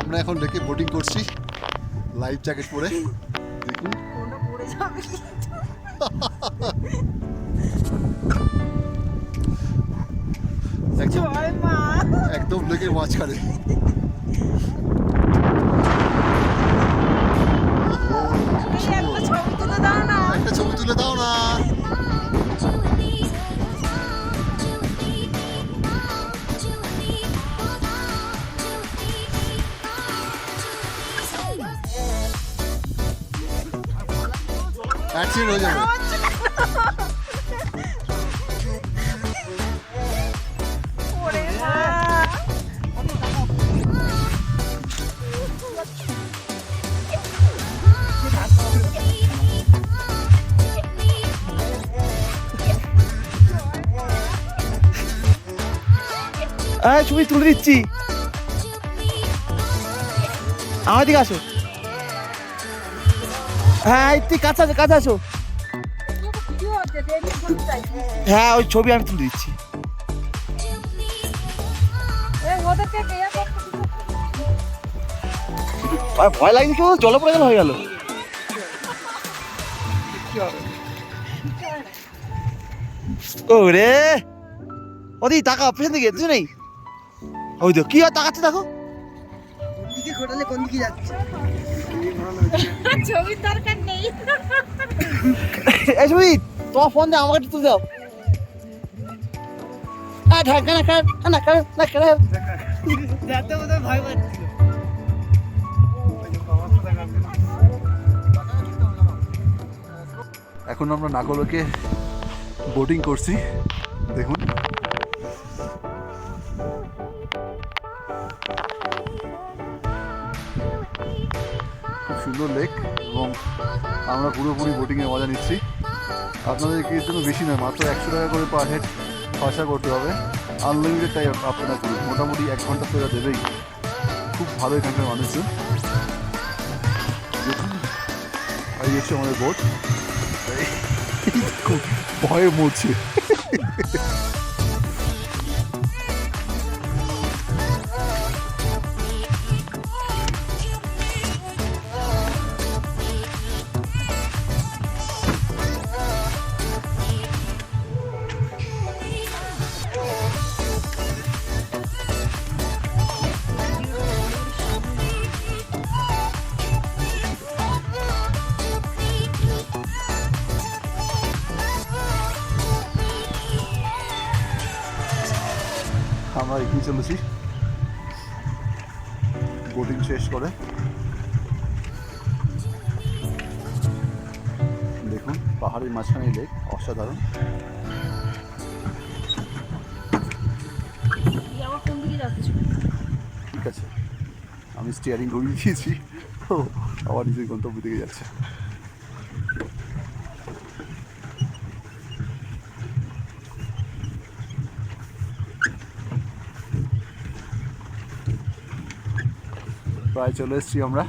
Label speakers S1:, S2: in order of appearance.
S1: আমরা এখন লেকে বোটিং করছি লাইফ জ্যাকেট পরে। দেখুন একদম লেকের মাঝখানে। একটা ছবি তুলে দাও না। অ্যাক্সিডেন্ট হয়ে যাবে।
S2: ছবি তুলে দিচ্ছি, আমার দিকে আসো। হ্যাঁ তুই কাছে আসো। হ্যাঁ ওই ছবি আমি তুলে দিচ্ছি। ভয় লাগছে কেউ, জলে পড়ে গেল হয়ে গেল। ওরে ওদি টাকা পেছন দিকে কিছু নেই। ওই দেখো কি হয়, তাকাচ্ছে দেখো। কোন দিকে যাচ্ছে ছবির দরকার নেই। এই ছবি তোমার ফোন দে, আমাকে একটু তুলে দাও।
S1: এখন আমরা নাগরকে বোটিং করছি। দেখুন খুব সুন্দর লেক এবং আমরা পুরোপুরি বোটিংয়ে মজা নিচ্ছি। আপনাদেরকে এর জন্য বেশি নয়, মাত্র 100 টাকা করে পার হেড খরচা করতে হবে। আনলিমিটেড টাইম আপনারা করুন, মোটামুটি 1 ঘন্টা তো এরা দেবেই। খুব ভালো এখানকার মানুষজন। দেখুন এই হচ্ছে আমাদের বোট, খুব ভয়ে মরছে। আমরা এগিয়ে চলেছি বোটিং শেষ করে। দেখুন পাহাড়ের মাঝখানে লেক, অসাধারণ। ঠিক আছে, আমি স্টিয়ারিং ঘুরিয়ে দিয়েছি, তো আবার নিজের গন্তব্য দিকে যাচ্ছে। প্রায় চলে এসেছি আমরা।